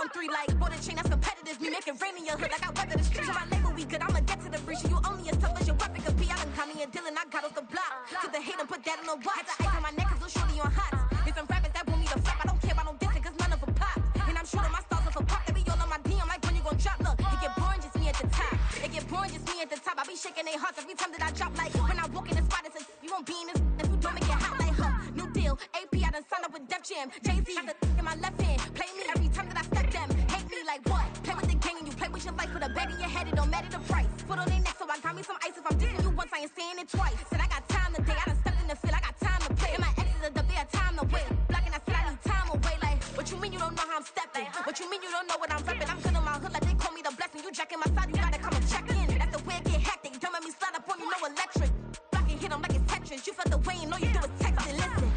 on 3 like border chain, that's competitive. Me make it rain in your hood like I weather the street. So I label we good, I'ma get to the breach. You only as tough as your weapon could be. I done Connie and Dylan, I got off the block. Took the hate and put that on the watch. The ice on my neck is little shorty on hot. There's some rappers that want me to flop. I don't care about no dissing, cause none of them pop. And I'm shooting my stars off a pop. They be all on my DM like when you gon' drop. Look, it get boring, just me at the top. It get boring, just me at the top. I be shaking their hearts every time that I drop. Like when I walk in the spot, it's a you won't be in this. If you don't make it hot like new deal. AP, I done signed up with Def Jam. Jay-Z got the in my left hand. Play me every time that I step them. Hate me like what? Play with the gang and you play with your life. Put a bet in your head, it don't matter the price. Foot on their neck, so I got me some ice. If I'm dissing you once, I ain't saying it twice. Said I got time today, I done stepped in the field, I got time to play. And my exes are up, they had time to wait. Blocking, I said I need time away. Like, what you mean you don't know how I'm stepping? What you mean you don't know what I'm repping? I'm good in my hood, like they call me the blessing. You jacking my side, you gotta come and check in. That's the way it get hectic. Don't make me slide up on you, no electric. Blocking, hit them like it's Tetris. You felt the way and all you do is text and listen.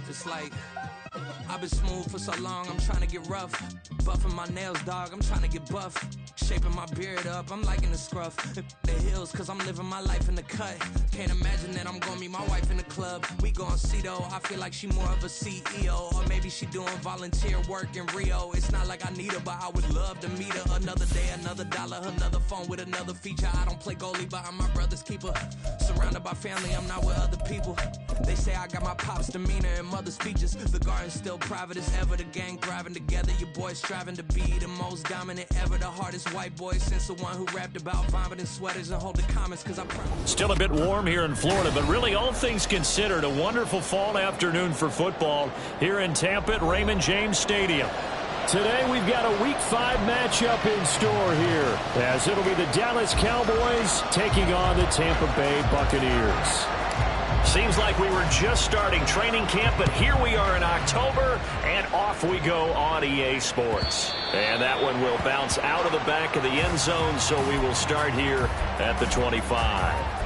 It's like, I've been smooth for so long, I'm trying to get rough. Buffing my nails, dog, I'm trying to get buff. Shaping my beard up, I'm liking the scruff. The hills, cause I'm living my life in the cut. Can't imagine that I'm gonna meet my wife in the club. We gon' see though, I feel like she more of a CEO. Or maybe she doing volunteer work in Rio. It's not like I need her, but I would love to meet her. Another day, another dollar, another phone with another feature. I don't play goalie, but I'm my brother's keeper. Surrounded by family, I'm not with other people. They say I got my pop's demeanor and mother's features. The garden's still private as ever, the gang thriving together. Your boys striving to be the most dominant ever. The hardest white boy since the one who rapped about vomiting sweaters and holding comments, cause I promise. Still a bit warm here in Florida, but really all things considered, a wonderful fall afternoon for football here in Tampa at Raymond James Stadium. Today we've got a Week 5 matchup in store here, as it'll be the Dallas Cowboys taking on the Tampa Bay Buccaneers. Seems like we were just starting training camp, but here we are in October, and off we go on EA Sports. And that one will bounce out of the back of the end zone, so we will start here at the 25.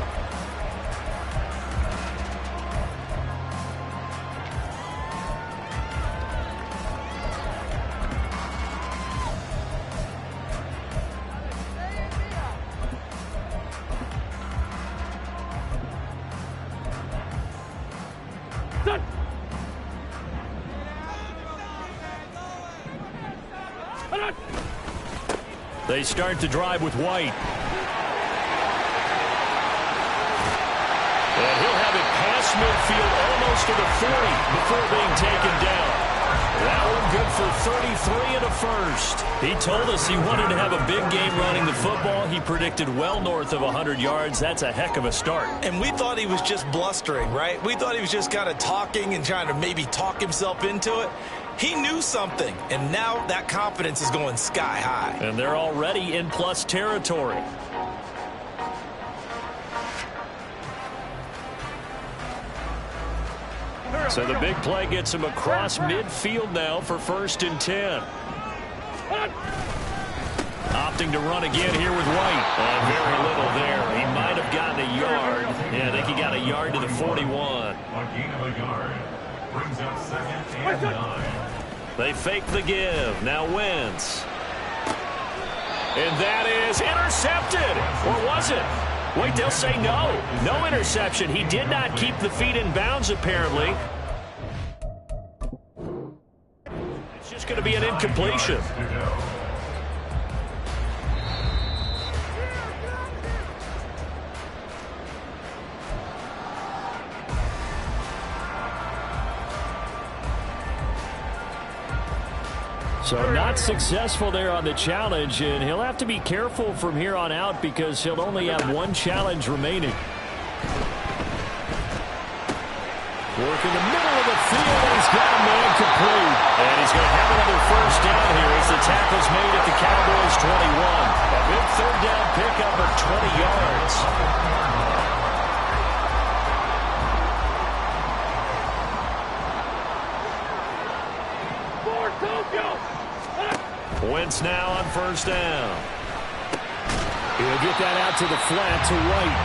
They start to drive with White. And he'll have it past midfield almost to the 40 before being taken down. That one good for 33 and a first. He told us he wanted to have a big game running the football. He predicted well north of 100 yards. That's a heck of a start. And we thought he was just blustering, right? We thought he was just kind of talking and trying to maybe talk himself into it. He knew something, and now that confidence is going sky high. And they're already in plus territory. So the big play gets him across midfield now for 1st and 10. Opting to run again here with White. Very little there. He might have gotten a yard. Yeah, I think he got a yard to the 41. A gain of a yard. Brings up 2nd and 9. They fake the give. Now Wentz. And that is intercepted. Or was it? Wait, they'll say no. No interception. He did not keep the feet in bounds, apparently. It's just going to be an incompletion. So not successful there on the challenge, and he'll have to be careful from here on out because he'll only have one challenge remaining. Work in the middle of the field, and he's got a man complete. And he's going to have another first down here as the tackle's made at the Cowboys' 21. A big third down pickup of 20 yards. Wentz now on 1st down. He'll get that out to the flat to White.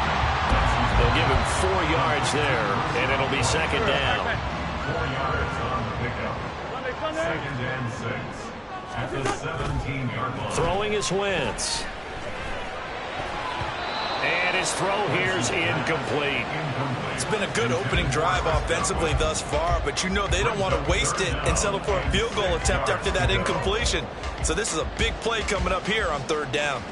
They'll give him 4 yards there, and it'll be 2nd down. 4 yards on the pickup. 2nd and 6. at the 17-yard line. Throwing is Wentz. And his throw here's incomplete. It's been a good opening drive offensively thus far, but you know they don't want to waste it and settle for a field goal attempt after that incompletion. So this is a big play coming up here on 3rd down.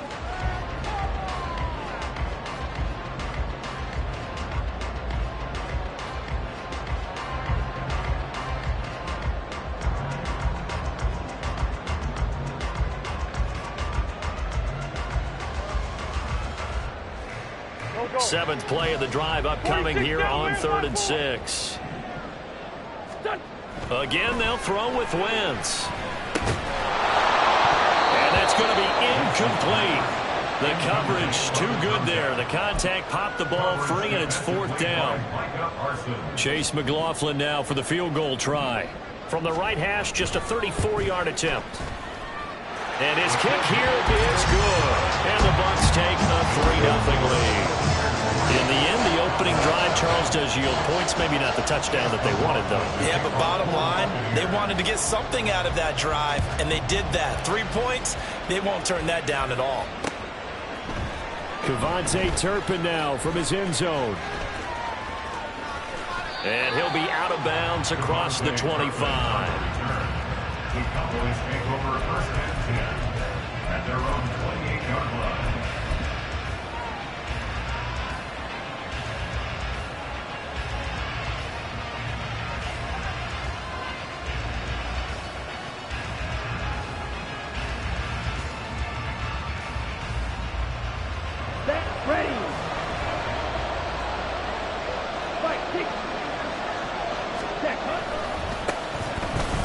Seventh play of the drive upcoming here on 3rd and 6. Again, they'll throw with Wentz. And that's going to be incomplete. The coverage too good there. The contact popped the ball free, and it's 4th down. Chase McLaughlin now for the field goal try. From the right hash, just a 34-yard attempt. And his kick here is good. And the Bucs take a 3-0 lead. In the end, the opening drive, Charles, does yield points. Maybe not the touchdown that they wanted, though. Yeah, but bottom line, they wanted to get something out of that drive, and they did that. 3 points, they won't turn that down at all. KaVontae Turpin now from his end zone. And he'll be out of bounds across the 25. The Cowboys take over 1st and 10 at their own 28-yard line.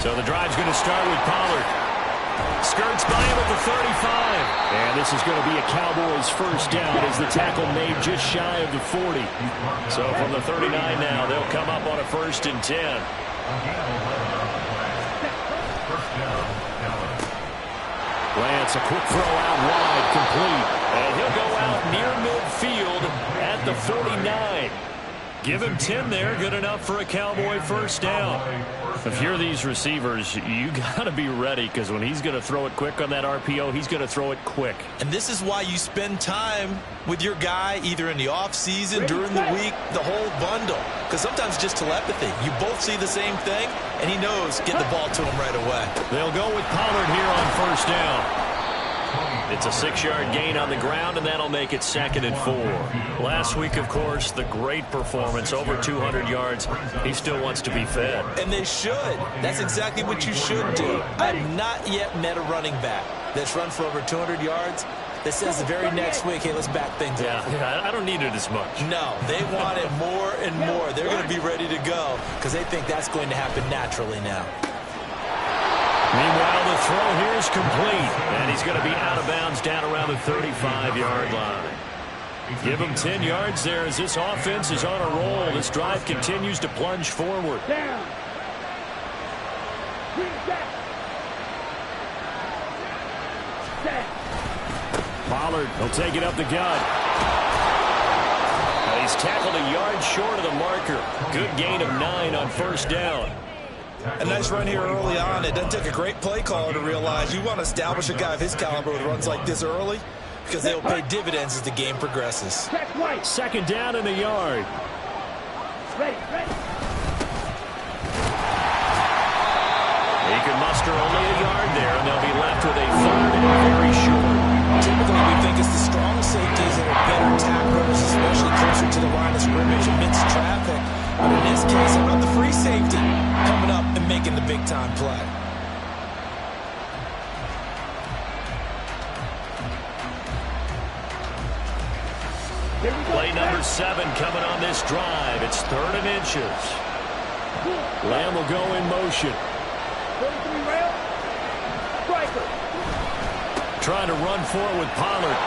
So the drive's going to start with Pollard. Skirts by him at the 35. And this is going to be a Cowboys 1st down as the tackle made just shy of the 40. So from the 39 now, they'll come up on a 1st and 10. Lance, a quick throw out wide, complete. And he'll go out near midfield at the 49. Give him 10 there, good enough for a Cowboy 1st down. If you're these receivers, you got to be ready, because when he's going to throw it quick on that RPO, he's going to throw it quick. And this is why you spend time with your guy either in the offseason, during the week, the whole bundle. Because sometimes just telepathy. You both see the same thing, and he knows get the ball to him right away. They'll go with Pollard here on 1st down. It's a 6-yard gain on the ground, and that'll make it 2nd and 4. Last week, of course, the great performance, over 200 yards. He still wants to be fed. And they should. That's exactly what you should do. I've not yet met a running back that's run for over 200 yards that says the very next week, hey, let's back things up. Yeah, I don't need it as much. No, they want it more and more. They're going to be ready to go because they think that's going to happen naturally now. Meanwhile, the throw here is complete, and he's going to be out of bounds down around the 35-yard line. Give him 10 yards there as this offense is on a roll. This drive continues to plunge forward. Pollard will take it up the gut. And he's tackled a yard short of the marker. Good gain of 9 on 1st down. A nice run here early on. It doesn't take a great play caller to realize you want to establish a guy of his caliber with runs like this early because they'll pay dividends as the game progresses. 2nd down in the yard. He can muster only a yard there, and they'll be left with a 3rd and very short. Typically, we think it's the strong safeties that are better tacklers, especially closer to the line of scrimmage amidst traffic. But in this case, how about the free safety coming up and making the big-time play? Play number 7 coming on this drive. It's 3rd and inches. Lamb will go in motion. Trying to run forward with Pollard.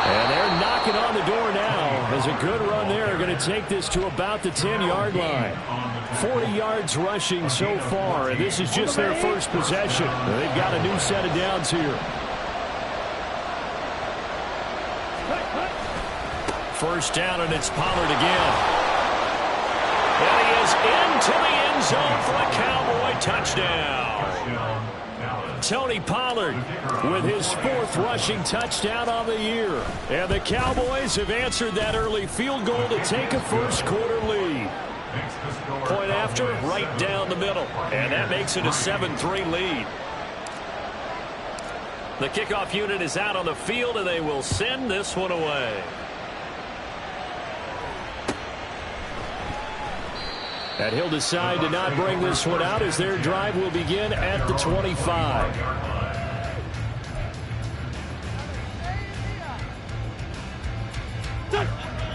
And they're knocking on the door now. As a good run there, going to take this to about the 10-yard line. 40 yards rushing so far, and this is just their first possession. They've got a new set of downs here. 1st down, and it's Pollard again. And he is into the end zone for a Cowboy touchdown. Tony Pollard with his 4th rushing touchdown on the year. And the Cowboys have answered that early field goal to take a first-quarter lead. Point after, right down the middle. And that makes it a 7-3 lead. The kickoff unit is out on the field, and they will send this one away. And he'll decide to not bring this one out as their drive will begin at the 25.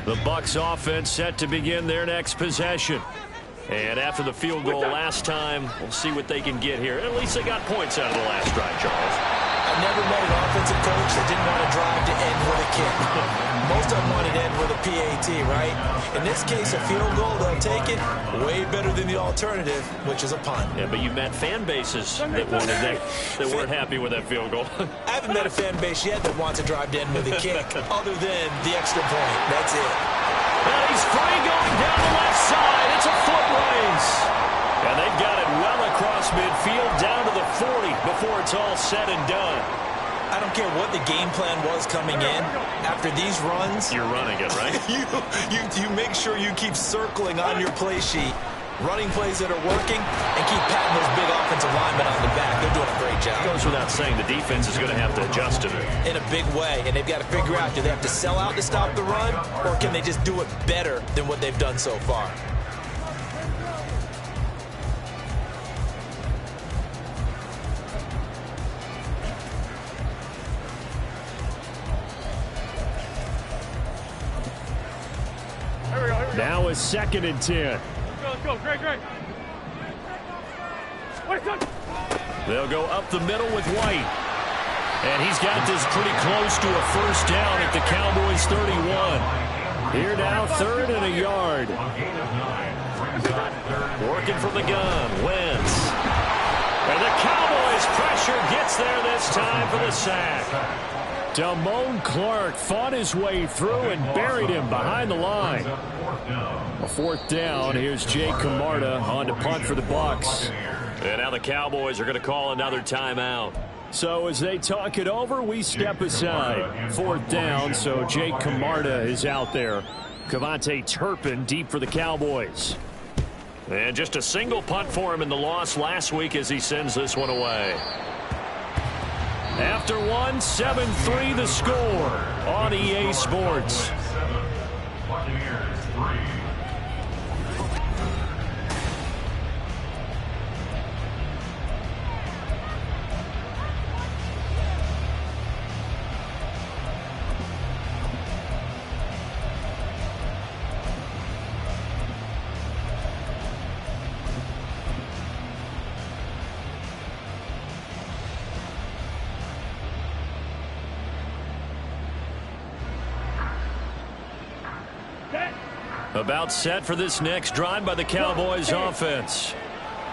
The Bucs offense set to begin their next possession. And after the field goal last time, we'll see what they can get here. At least they got points out of the last drive, Charles. I've never met an offensive coach that didn't want to drive to end with a kick. Most of them wanted to end with a PAT, right? In this case, a field goal, they'll take it. Way better than the alternative, which is a punt. Yeah, but you met fan bases that wanted that weren't happy with that field goal. I haven't met a fan base yet that wants to drive to end with a kick, other than the extra point. That's it. And he's free going down the left side. It's a foot race. And they've got it well across midfield down to the 40 before it's all said and done. I don't care what the game plan was coming in. After these runs, you're running it, right? you make sure you keep circling on your play sheet, running plays that are working, and keep patting those big offensive linemen on the back. They're doing a great job. It goes without saying the defense is going to have to adjust to it. In a big way, and they've got to figure out, do they have to sell out to stop the run, or can they just do it better than what they've done so far? Now is 2nd and 10. Let's go, Greg. They'll go up the middle with White. And he's got this pretty close to a first down at the Cowboys 31. Here now, 3rd and a yard. Working from the gun, Wentz. And the Cowboys pressure gets there this time for the sack. Damone Clark fought his way through and buried him behind the line. A 4th down. Here's Jake Camarda on to punt for the Bucs. And now the Cowboys are going to call another timeout. So as they talk it over, we step aside. 4th down, so Jake Camarda is out there. Kevontae Turpin deep for the Cowboys. And just a single punt for him in the loss last week as he sends this one away. After one, 7-3 the score on EA Sports. Buccaneers 3. About set for this next drive by the Cowboys offense.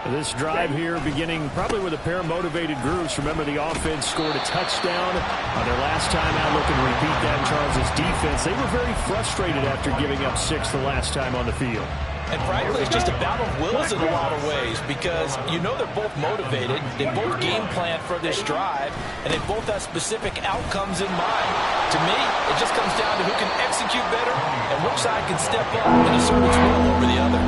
This drive here beginning probably with a pair of motivated groups. Remember, the offense scored a touchdown on their last time out. Looking to repeat that. Charles' defense, they were very frustrated after giving up 6 the last time on the field. And frankly, it's just a battle of wills in a lot of ways because you know they're both motivated. They both game plan for this drive, and they both have specific outcomes in mind. To me, it just comes down to who can execute better and which side can step up and assert its will over the other.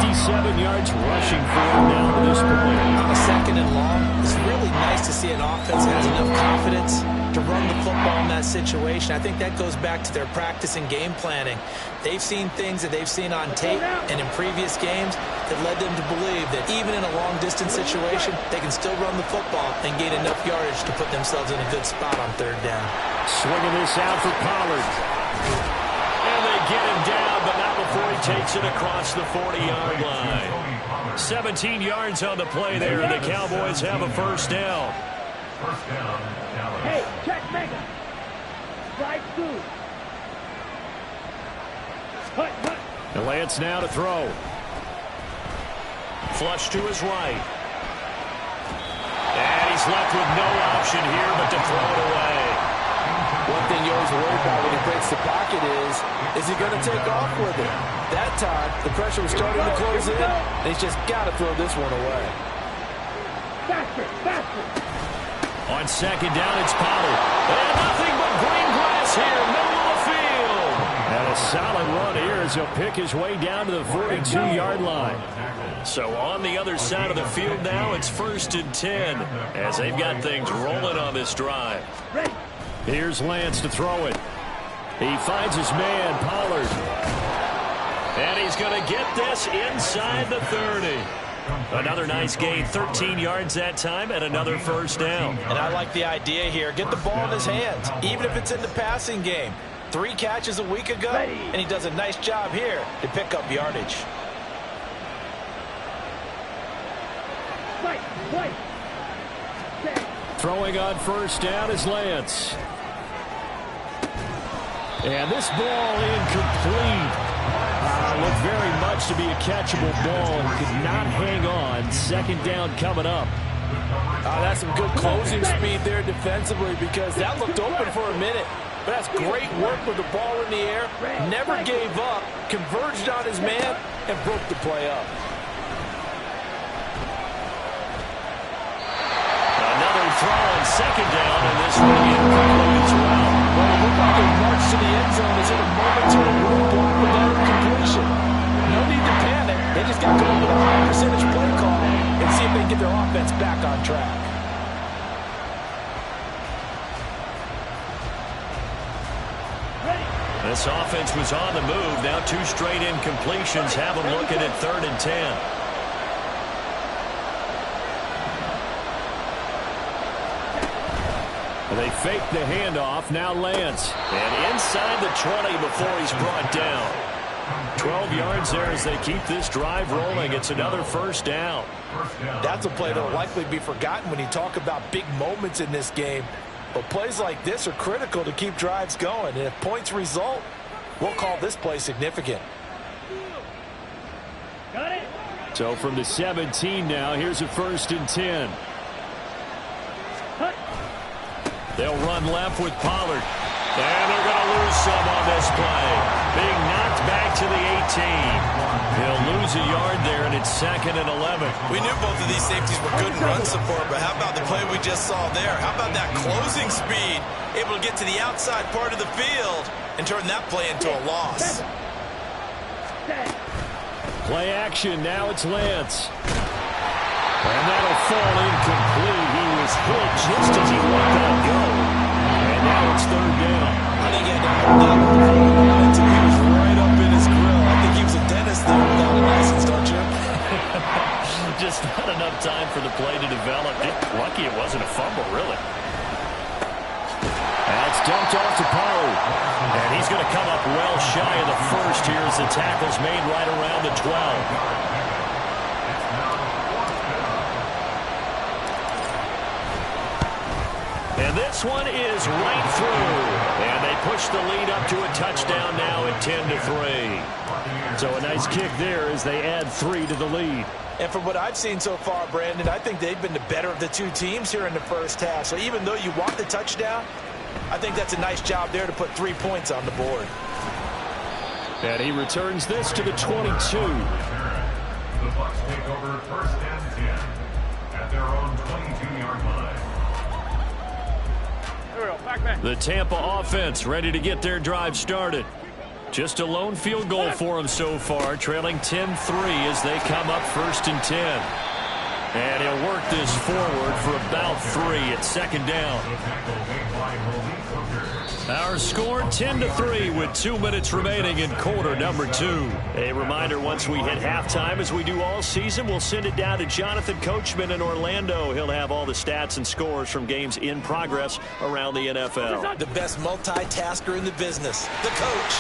57 yards rushing for him down to this point. On a 2nd and long, it's really nice to see an offense that has enough confidence to run the football in that situation. I think that goes back to their practice and game planning. They've seen things that they've seen on tape and in previous games that led them to believe that even in a long-distance situation, they can still run the football and gain enough yardage to put themselves in a good spot on 3rd down. Swinging this out for Pollard. And they get him down, but not before he takes it across the 40-yard line. 17 yards on the play there, and the Cowboys have a first down. First down, Dallas. Hey, check Mega. Strike 2. And Lance now to throw. Flush to his right. And he's left with no option here but to throw it away. One thing you always worry about when he breaks the pocket is he going to take off with it? That time, the pressure was starting to close in, and he's just got to throw this one away. Faster, faster. On second down, it's Pollard. And nothing but green grass here, middle of the field. And a solid run here as he'll pick his way down to the 42-yard line. So on the other side of the field now, it's 1st and 10 as they've got things rolling on this drive. Here's Lance to throw it. He finds his man, Pollard. And he's going to get this inside the 30. Another nice gain, 13 yards that time, and another first down. And I like the idea here. Get the ball in his hands, even if it's in the passing game. 3 catches a week ago, and he does a nice job here to pick up yardage. Throwing on first down is Lance. And this ball incomplete. Looked very much to be a catchable ball and could not hang on. Second down coming up. That's some good closing speed there defensively because that looked open for a minute. But that's great work with the ball in the air. Never gave up, converged on his man, and broke the play up. Another throw on second down, and this one incomplete as well. Well, it looked like a march to the end zone is in a momentary roadblock with that incompletion. No need to panic. They just got to go with a high percentage play call and see if they can get their offense back on track. This offense was on the move. Now 2 straight incompletions have them looking at 3rd and 10. They fake the handoff. Now Lance. And inside the 20 before he's brought down. 12 yards there as they keep this drive rolling. It's another first down. That's a play that will likely be forgotten when you talk about big moments in this game. But plays like this are critical to keep drives going. And if points result, we'll call this play significant. Got it. So from the 17 now, here's a 1st and 10. They'll run left with Pollard. And they're going to lose some on this play. Being knocked back to the 18. He'll lose a yard there, and it's 2nd and 11. We knew both of these safeties were good in run support, but how about the play we just saw there? How about that closing speed? Able to get to the outside part of the field and turn that play into a loss. Play action. Now it's Lance. And that'll fall incomplete. He was hit just as he let that go. And now it's 3rd down. I think he had to hold that one until he was right up in his grill. I think he was a dentist there without a license, don't you? Just not enough time for the play to develop. Lucky it wasn't a fumble, really. That's dumped off to Pollard. And he's going to come up well shy of the first here as the tackle's made right around the 12. And this one is right through. And they push the lead up to a touchdown now at 10-3. So a nice kick there as they add 3 to the lead. And from what I've seen so far, Brandon, I think they've been the better of the 2 teams here in the first half. So even though you want the touchdown, I think that's a nice job there to put 3 points on the board. And he returns this to the 22. The Bucs take over 1st and 10 at their own 22-yard line. The Tampa offense ready to get their drive started. Just a lone field goal for them so far, trailing 10-3 as they come up 1st and 10. And he'll work this forward for about 3 at 2nd down. Our score 10-3 with 2 minutes remaining in quarter number 2. A reminder, once we hit halftime, as we do all season, we'll send it down to Jonathan Coachman in Orlando. He'll have all the stats and scores from games in progress around the NFL. The best multitasker in the business, the coach.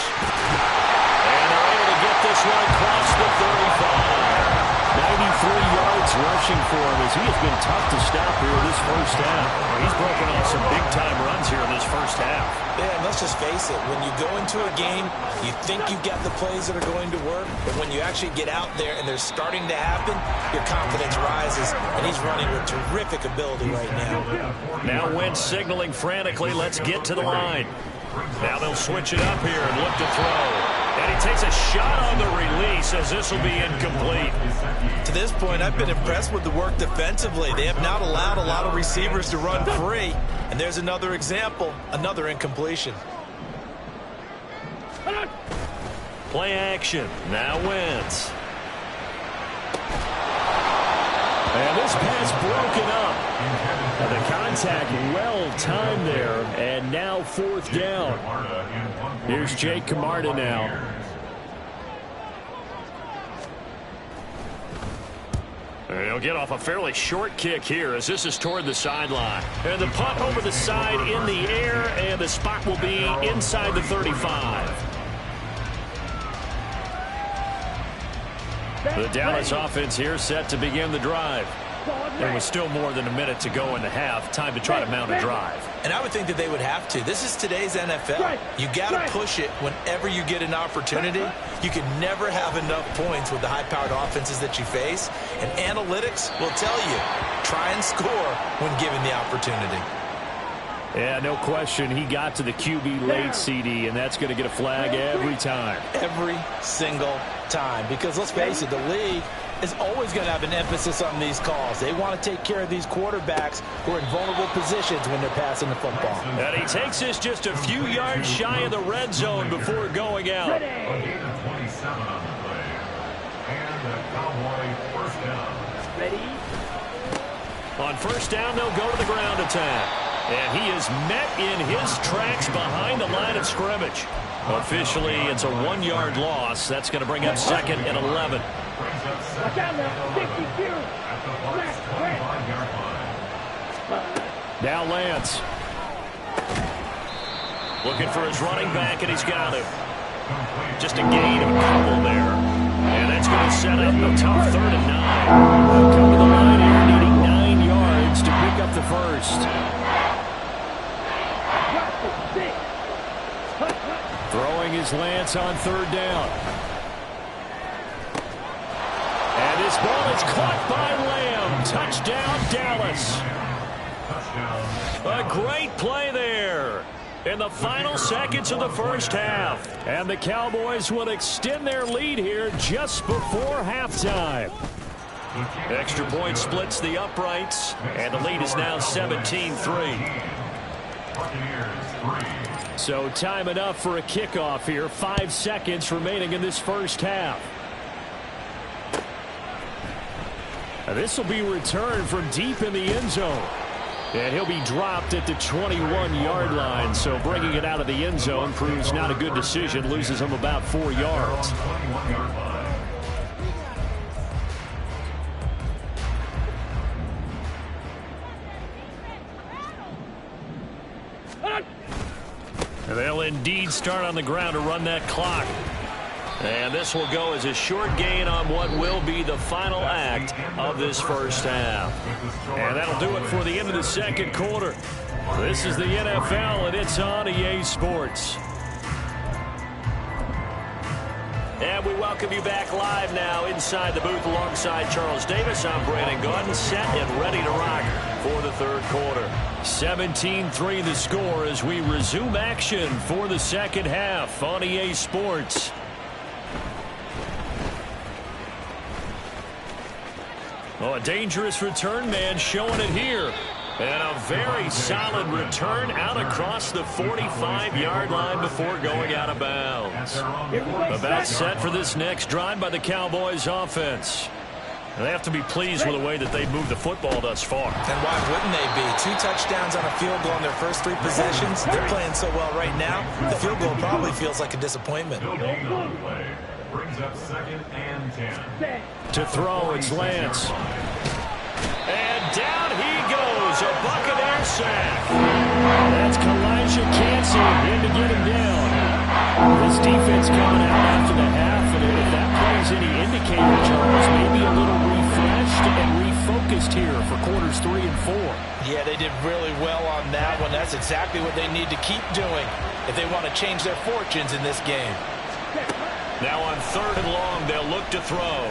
And they're able to get this one across the 35. 93 yards rushing for him as he has been tough to stop here this first half. He's broken off some big-time runs here in this first half. Yeah, and let's just face it. When you go into a game, you think you've got the plays that are going to work, but when you actually get out there and they're starting to happen, your confidence rises, and he's running with terrific ability right now. Now Wentz signaling frantically, let's get to the line. Now they'll switch it up here and look to throw. And he takes a shot on the release as this will be incomplete. To this point, I've been impressed with the work defensively. They have not allowed a lot of receivers to run free. And there's another example, another incompletion. Play action. Now Wentz. And this pass broken up. And the contact well timed there. And now 4th down. Here's Jake Camarda now. And he'll get off a fairly short kick here as this is toward the sideline. And the punt over the side in the air, and the spot will be inside the 35. The Dallas offense here set to begin the drive. And with still more than a minute to go in the half, time to try to mount a drive. And I would think that they would have to. This is today's NFL. You got to push it whenever you get an opportunity. You can never have enough points with the high-powered offenses that you face. And analytics will tell you, try and score when given the opportunity. Yeah, no question. He got to the QB late, CD, and that's going to get a flag every time. Every single time. Because let's face it, the league is always going to have an emphasis on these calls. They want to take care of these quarterbacks who are in vulnerable positions when they're passing the football. And he takes this just a few yards shy of the red zone before going out. A gain of 27 on the play. And a Cowboy first down. Ready? On first down, they'll go to the ground attack. And he is met in his tracks behind the line of scrimmage. Officially, it's a 1-yard loss. That's going to bring up 2nd and 11. Watch out now. 52. Now Lance. Looking for his running back, and he's got him. Just a gain of a couple there. And that's going to set up a tough 3rd and 9. Come to the line here, needing 9 yards to pick up the first. Throwing his Lance on 3rd down. And this ball is caught by Lamb. Touchdown, Dallas. A great play there in the final seconds of the first half. And the Cowboys will extend their lead here just before halftime. Extra point splits the uprights, and the lead is now 17-3. So time enough for a kickoff here. 5 seconds remaining in this first half. This will be returned from deep in the end zone. And he'll be dropped at the 21-yard line. So bringing it out of the end zone proves not a good decision. Loses him about 4 yards. And they'll indeed start on the ground to run that clock. And this will go as a short gain on what will be the final act of this first half. And that'll do it for the end of the second quarter. This is the NFL, and it's on EA Sports. And we welcome you back live now inside the booth alongside Charles Davis. I'm Brandon Gaudin, set and ready to rock for the third quarter. 17-3 the score as we resume action for the second half on EA Sports. Oh, a dangerous return man showing it here. And a very solid return out across the 45-yard line before going out of bounds. About set for this next drive by the Cowboys offense. They have to be pleased with the way that they've moved the football thus far. And why wouldn't they be? 2 touchdowns on a field goal in their first 3 possessions. They're playing so well right now, the field goal probably feels like a disappointment. Brings up 2nd and 10. To throw, it's Lance. And down he goes, a Buccaneer sack. That's Kalijah Cansey in to get him down. This defense coming out after the half, and if that plays any indicator, Charles, maybe a little refreshed and refocused here for quarters 3 and 4. Yeah, they did really well on that one. That's exactly what they need to keep doing if they want to change their fortunes in this game. Now on 3rd and long, they'll look to throw.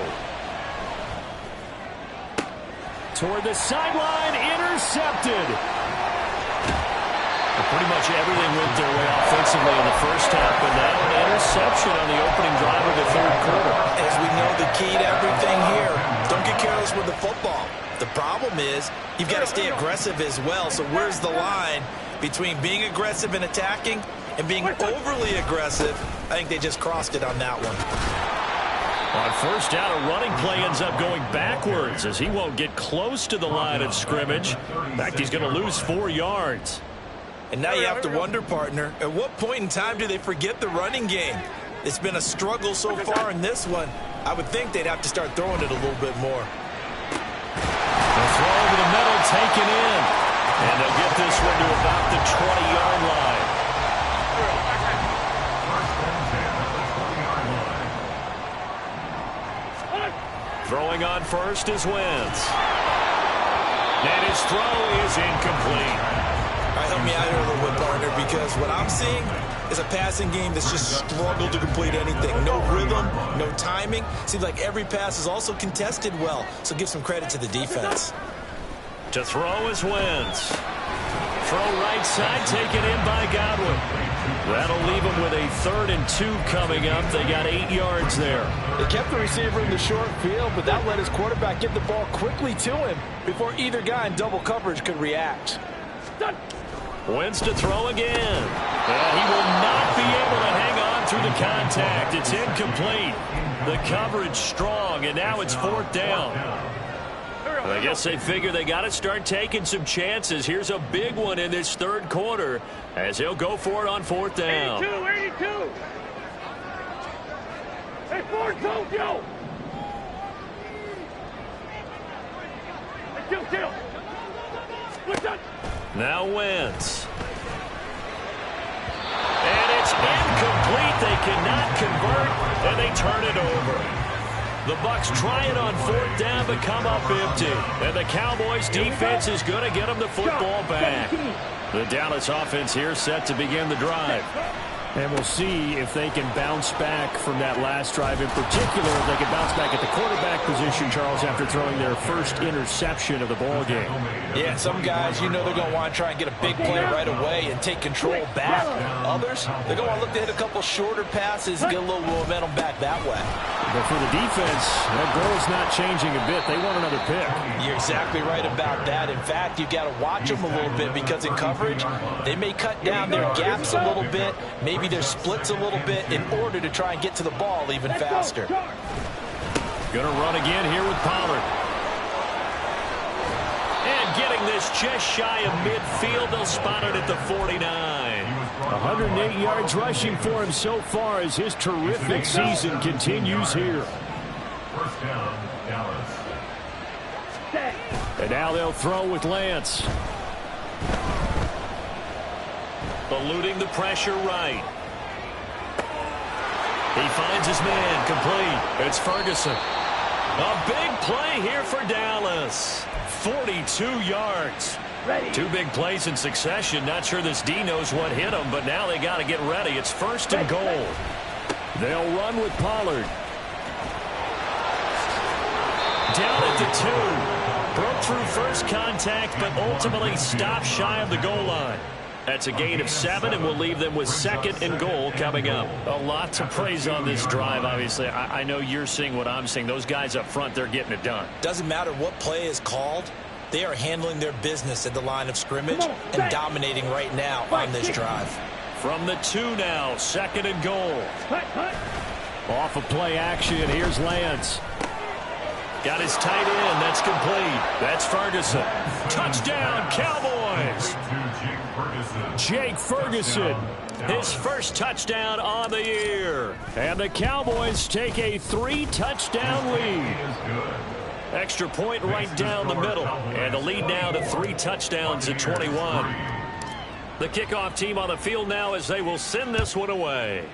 Toward the sideline, intercepted. Pretty much everything went their way offensively in the first half, but now an interception on the opening drive of the third quarter. As we know, the key to everything here, don't get careless with the football. The problem is you've got to stay aggressive as well. So where's the line between being aggressive and attacking and being overly aggressive? I think they just crossed it on that one. On first down, a running play ends up going backwards as he won't get close to the line of scrimmage. In fact, he's going to lose 4 yards. And now you have to wonder, partner, at what point in time do they forget the running game? It's been a struggle so far in this one. I would think they'd have to start throwing it a little bit more. The throw over the middle taken in. And they'll get this one to about the 20-yard line. Throwing on first is Wentz. And his throw is incomplete. All right, help me out here a little bit, partner, because what I'm seeing is a passing game that's just struggled to complete anything. No rhythm, no timing. Seems like every pass is also contested well, so give some credit to the defense. To throw is Wentz. Throw right side, taken in by Godwin. That'll leave him with a 3rd and 2 coming up. They got 8 yards there. They kept the receiver in the short field, but that let his quarterback get the ball quickly to him before either guy in double coverage could react. Wentz to throw again. He will not be able to hang on through the contact. It's incomplete. The coverage strong, and now it's 4th down. I guess they figure they got to start taking some chances. Here's a big one in this third quarter as he'll go for it on 4th down. 82. Hey, Ford, go, Joe. Hey, Joe. What's up? Now Wentz. And it's incomplete. They cannot convert, and they turn it over. The Bucs try it on 4th down, but come up empty. And the Cowboys defense is going to get them the football back. The Dallas offense here set to begin the drive. And we'll see if they can bounce back from that last drive in particular. If they can bounce back at the quarterback position, Charles, after throwing their first interception of the ball game. Yeah, some guys, you know they're going to want to try and get a big play right away and take control back. Others, they're going to look to hit a couple shorter passes and get a little momentum back that way. But for the defense, that goal is not changing a bit. They want another pick. You're exactly right about that. In fact, you've got to watch them a little bit because in coverage, they may cut down their gaps a little bit, maybe their splits a little bit in order to try and get to the ball even faster. Going to run again here with Pollard. And getting this just shy of midfield. They'll spot it at the 49. 108 yards rushing for him so far as his terrific season continues here. First down, Dallas. And now they'll throw with Lance. Eluding the pressure right. He finds his man complete. It's Ferguson. A big play here for Dallas. 42 yards. Two big plays in succession. Not sure this D knows what hit him, but now they got to get ready. It's 1st and goal. They'll run with Pollard. Down at the 2. Broke through first contact, but ultimately stopped shy of the goal line. That's a gain of 7, and we'll leave them with 2nd and goal coming up. A lot to praise on this drive, obviously. I know you're seeing what I'm seeing. Those guys up front, they're getting it done. Doesn't matter what play is called. They are handling their business at the line of scrimmage and dominating right now on this drive. From the 2 now, 2nd and goal. Off of play action, here's Lance. Got his tight end. That's complete. That's Ferguson. Touchdown, Cowboys. Jake Ferguson. His first touchdown on the year. And the Cowboys take a 3-touchdown lead. Extra point right down the middle. And the lead now to 3 touchdowns at 21. The kickoff team on the field now as they will send this one away.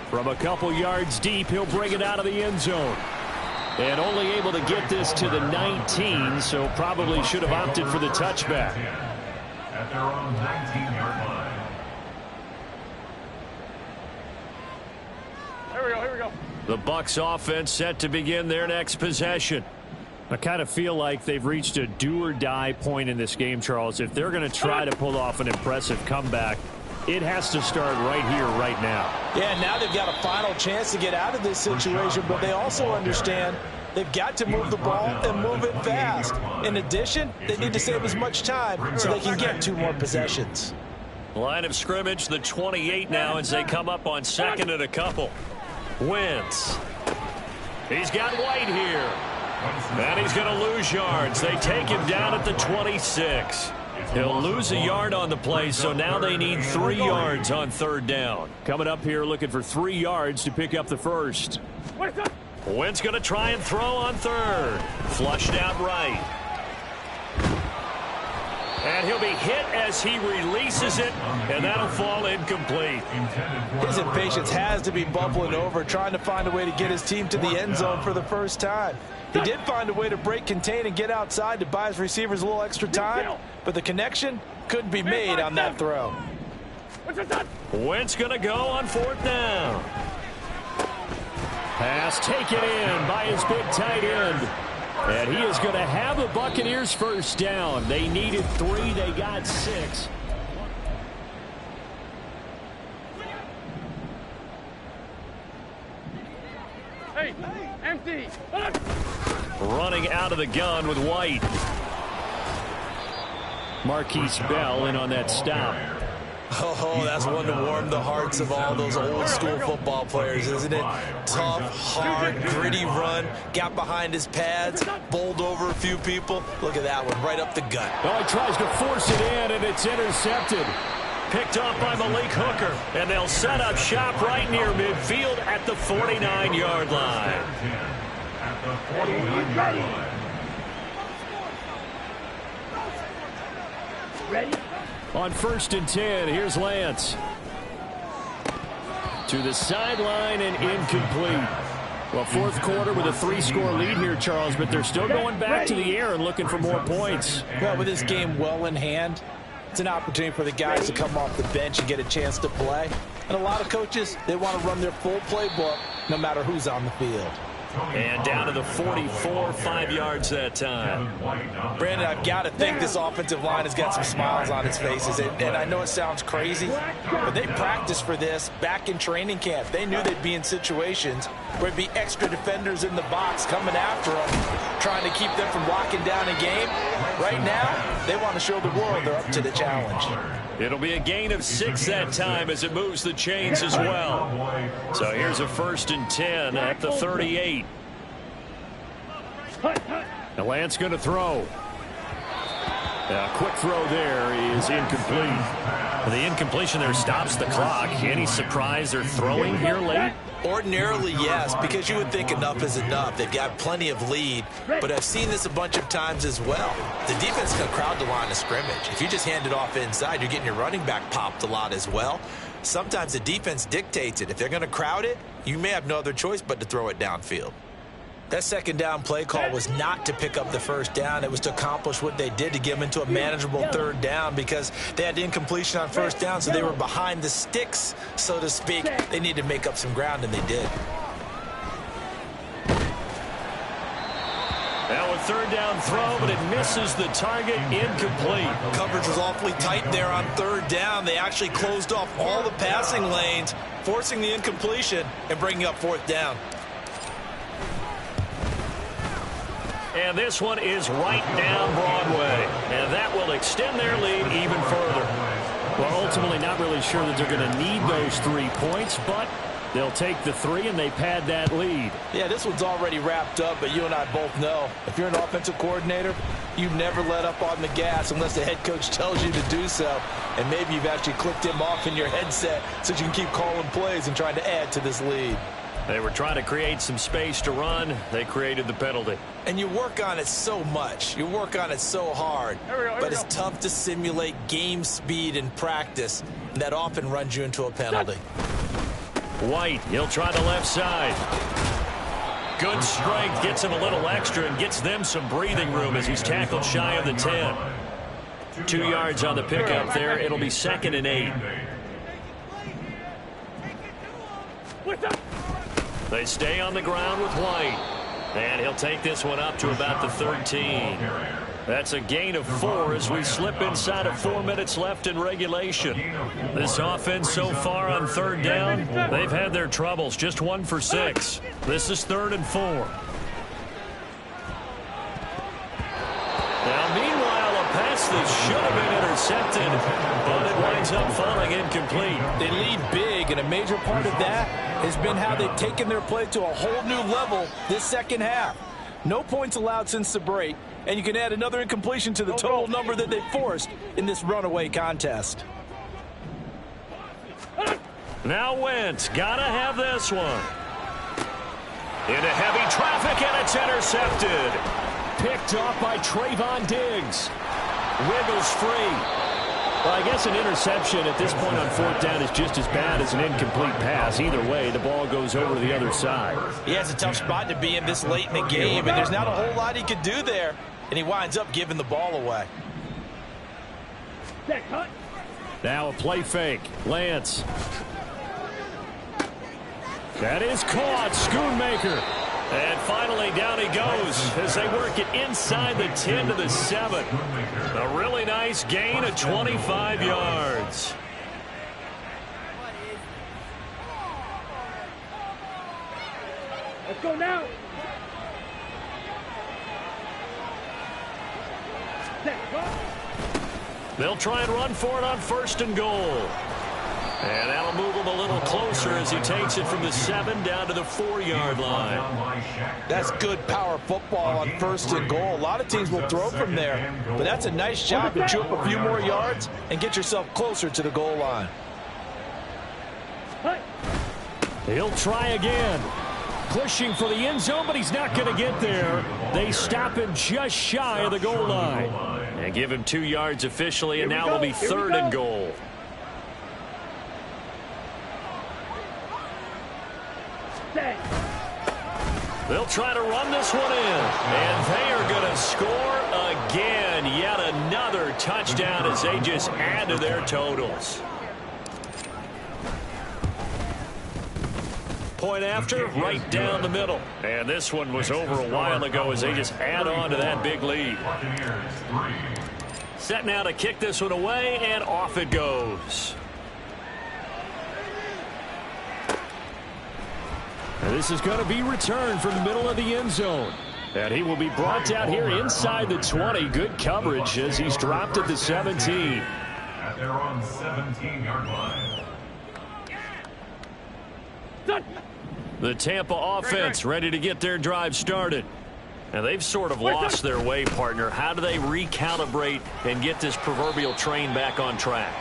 From a couple yards deep, he'll bring it out of the end zone. And only able to get this to the 19, so probably should have opted for the touchback. At their own 19-yard line. Here we go. The Bucs offense set to begin their next possession. I kind of feel like they've reached a do-or-die point in this game, Charles. If they're going to try to pull off an impressive comeback, it has to start right here, right now. Yeah, now they've got a final chance to get out of this situation, but they also understand they've got to move the ball and move it fast. In addition, they need to save as much time so they can get 2 more possessions. Line of scrimmage, the 28 now as they come up on 2nd and a couple. Wentz. He's got White here. And he's going to lose yards. They take him down at the 26. He'll lose a yard on the play, so now they need 3 yards on 3rd down. Coming up here looking for 3 yards to pick up the first. Wentz going to try and throw on 3rd. Flushed out right. And he'll be hit as he releases it, and that'll fall incomplete. His impatience has to be bubbling over, trying to find a way to get his team to the end zone for the first time. He did find a way to break contain and get outside to buy his receivers a little extra time, but the connection couldn't be made on that throw. Wentz going to go on 4th down. Pass taken in by his big tight end. And he is going to have the Buccaneers first down. They needed 3. They got 6. Hey, empty. Running out of the gun with White. Marquise Bell in on that stop. Oh, that's one to warm the hearts of all those old-school football players, isn't it? Tough, hard, gritty run. Got behind his pads, bowled over a few people. Look at that one, right up the gut. Oh, he tries to force it in, and it's intercepted. Picked off by Malik Hooker, and they'll set up shop right near midfield at the 49-yard line. At the 49-yard line. Ready? On 1st and 10, here's Lance. To the sideline and incomplete. Well, 4th quarter with a 3-score lead here, Charles, but they're still going back to the air and looking for more points. Well, with this game well in hand, it's an opportunity for the guys to come off the bench and get a chance to play. And a lot of coaches, they want to run their full playbook no matter who's on the field. And down to the 44, 5 yards that time. Brandon, I've got to think this offensive line has got some smiles on its faces. And I know it sounds crazy, but they practiced for this back in training camp. They knew they'd be in situations where it'd be extra defenders in the box coming after them, trying to keep them from locking down a game. Right now, they want to show the world they're up to the challenge. It'll be a gain of 6 that time as it moves the chains as well. So here's a 1st and 10 at the 38. Now Lance going to throw. A quick throw there is incomplete. The incompletion there stops the clock. Any surprise they're throwing here late? Ordinarily, yes, because you would think enough is enough. They've got plenty of lead, but I've seen this a bunch of times as well. The defense can crowd the line of scrimmage. If you just hand it off inside, you're getting your running back popped a lot as well. Sometimes the defense dictates it. If they're going to crowd it, you may have no other choice but to throw it downfield. That 2nd down play call was not to pick up the 1st down. It was to accomplish what they did to get them into a manageable 3rd down because they had incompletion on 1st down, so they were behind the sticks, so to speak. They needed to make up some ground, and they did. Now a 3rd down throw, but it misses the target, incomplete. Coverage was awfully tight there on 3rd down. They actually closed off all the passing lanes, forcing the incompletion and bringing up 4th down. And this one is right down Broadway. And that will extend their lead even further. Well, ultimately not really sure that they're going to need those 3 points, but they'll take the 3 and they pad that lead. Yeah, this one's already wrapped up, but you and I both know if you're an offensive coordinator, you never let up on the gas unless the head coach tells you to do so. And maybe you've actually clicked him off in your headset so you can keep calling plays and trying to add to this lead. They were trying to create some space to run. They created the penalty. And you work on it so much. You work on it so hard. But it's tough to simulate game speed in practice. And that often runs you into a penalty. White, he'll try the left side. Good strength, gets him a little extra and gets them some breathing room as he's tackled shy of the 10. 2 yards on the pickup there. It'll be 2nd and 8. They stay on the ground with White. And he'll take this one up to about the 13. That's a gain of 4 as we slip inside of 4 minutes left in regulation. This offense so far on third down, they've had their troubles. Just 1 for 6. This is 3rd and 4. Now, meanwhile, a pass that should have been intercepted, but it winds up falling incomplete. They lead big, and a major part of that has been how they've taken their play to a whole new level this second half. No points allowed since the break, and you can add another incompletion to the total number that they forced in this runaway contest. Now Wentz, gotta have this one. Into heavy traffic, and it's intercepted. Picked off by Trayvon Diggs. Wiggles free. Well, I guess an interception at this point on 4th down is just as bad as an incomplete pass. Either way, the ball goes over to the other side. He has a tough spot to be in this late in the game, and there's not a whole lot he could do there, and he winds up giving the ball away. Now a play fake. Lance. That is caught. Schoonmaker. And finally, down he goes as they work it inside the 10 to the 7. A really nice gain of 25 yards. Let's go now. They'll try and run for it on 1st and goal. And that'll move him a little closer as he takes it from the 7 down to the 4-yard line. That's good power football on 1st and goal. A lot of teams will throw from there, but that's a nice job to chew up a few more yards and get yourself closer to the goal line. He'll try again. Pushing for the end zone, but he's not going to get there. They stop him just shy of the goal line. And give him 2 yards officially, and now it'll be 3rd and goal. They'll try to run this one in, and they are going to score again. Yet another touchdown as they just add to their totals. Point after, right down the middle. And this one was over a while ago as they just add on to that big lead. Set now to kick this one away, and off it goes. And this is going to be returned from the middle of the end zone. And he will be brought down here inside the 20. Good coverage as he's dropped at the 17. At their own 17-yard line. The Tampa offense ready to get their drive started. And they've sort of lost their way, partner. How do they recalibrate and get this proverbial train back on track?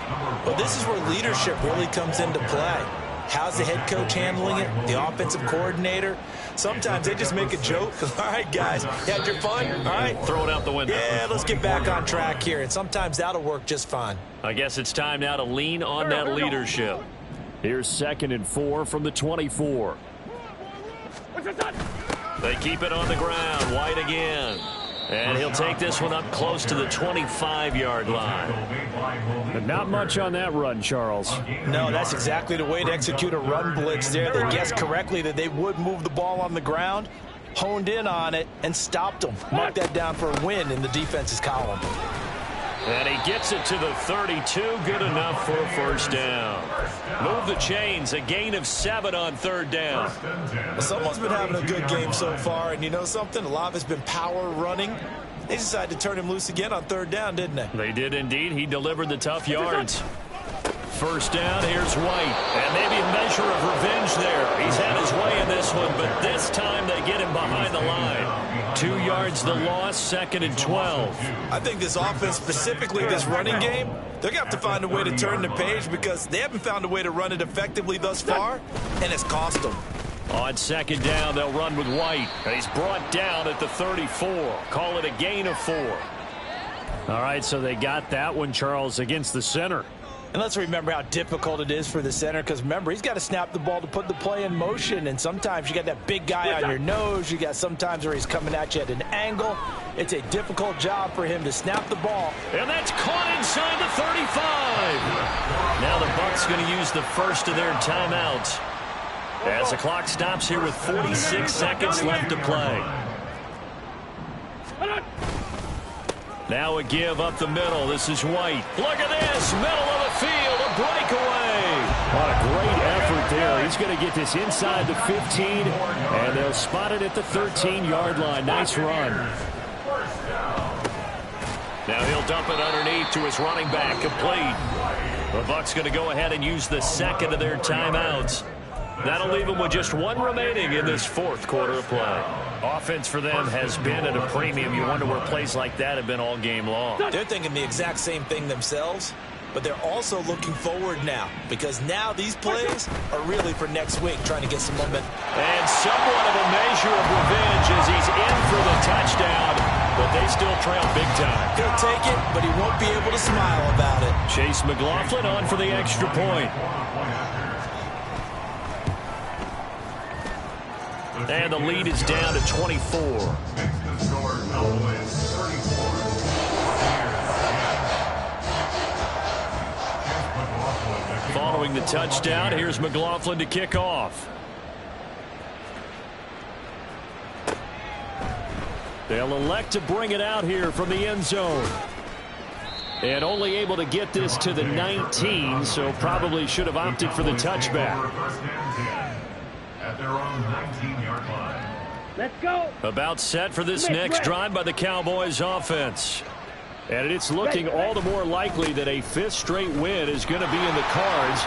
Well, this is where leadership really comes into play. How's the head coach handling it? The offensive coordinator? Sometimes they just make a joke. All right, guys, you had your fun? All right. Throw it out the window. Yeah, let's get back on track here. And sometimes that'll work just fine. I guess it's time now to lean on that leadership. Here's 2nd and 4 from the 24. They keep it on the ground. White again. And he'll take this one up close to the 25-yard line. But not much on that run, Charles. No, that's exactly the way to execute a run blitz there. They guessed correctly that they would move the ball on the ground, honed in on it, and stopped them. Mark that down for a win in the defense's column. And he gets it to the 32. Good enough for a 1st down. Move the chains. A gain of 7 on 3rd down. Well, someone's been having a good game so far, and you know something? A lot of it's been power running. They decided to turn him loose again on 3rd down, didn't they? They did indeed. He delivered the tough yards. 1st down, here's White. And maybe a measure of revenge there. He's had his way in this one, but this time they get him behind the line. 2 yards the loss, 2nd and 12. I think this offense, specifically this running game, they're going to have to find a way to turn the page because they haven't found a way to run it effectively thus far, and it's cost them. On 2nd down, they'll run with White. And he's brought down at the 34. Call it a gain of 4. All right, so they got that one, Charles, against the center. And let's remember how difficult it is for the center because, remember, he's got to snap the ball to put the play in motion. And sometimes you got that big guy on your nose. You got sometimes where he's coming at you at an angle. It's a difficult job for him to snap the ball. And that's caught inside the 35. Now the Bucs going to use the first of their timeouts. As the clock stops here with 46 seconds left to play. Now a give up the middle. This is White. Look at this. Middle of the field. A breakaway. What a great effort there. He's going to get this inside the 15, and they'll spot it at the 13-yard line. Nice run. Now he'll dump it underneath to his running back. Complete. The Bucs going to go ahead and use the second of their timeouts. That'll leave them with just one remaining in this fourth quarter of play. Offense for them has been at a premium. You wonder where plays like that have been all game long. They're thinking the exact same thing themselves, but they're also looking forward now, because now these plays are really for next week, trying to get some momentum. And somewhat of a measure of revenge as he's in for the touchdown, but they still trail big time. He'll take it, but he won't be able to smile about it. Chase McLaughlin on for the extra point. And the lead is down to 24. Following the touchdown, here's McLaughlin to kick off. They'll elect to bring it out here from the end zone. And only able to get this to the 19, so probably should have opted for the touchback. At their own 19-yard line. Let's go. About set for this next drive by the Cowboys offense. And it's looking all the more likely that a fifth straight win is going to be in the cards.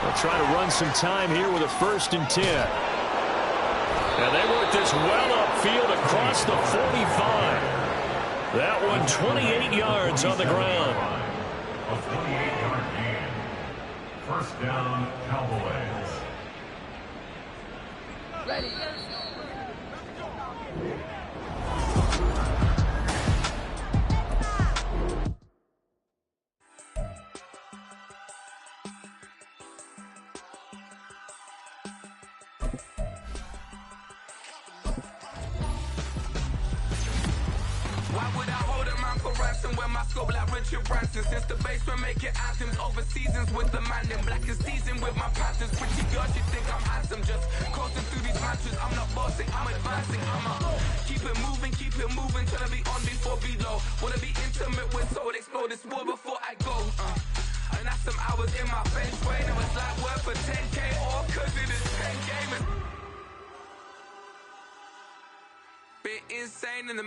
They'll try to run some time here with a 1st and 10. And they work this well upfield across the 45. That one 28 yards on the ground. A 28-yard gain. First down, Cowboys. Ready. Why would I hold a man for ransom when my scope like Richard Branson? Since the basement making anthems over seasons with the man in black is seasoned with my patterns. Pretty girl, she think I'm handsome. Just coasting through these matches. I'm not bossing, I'm advancing. I'ma keep it moving till I be on before below. Wanna be intimate with soul, explode this war before I go. And that's some hours in my bench way. Now it's like work for 10K or cause it is 10 gaming. Bit insane in the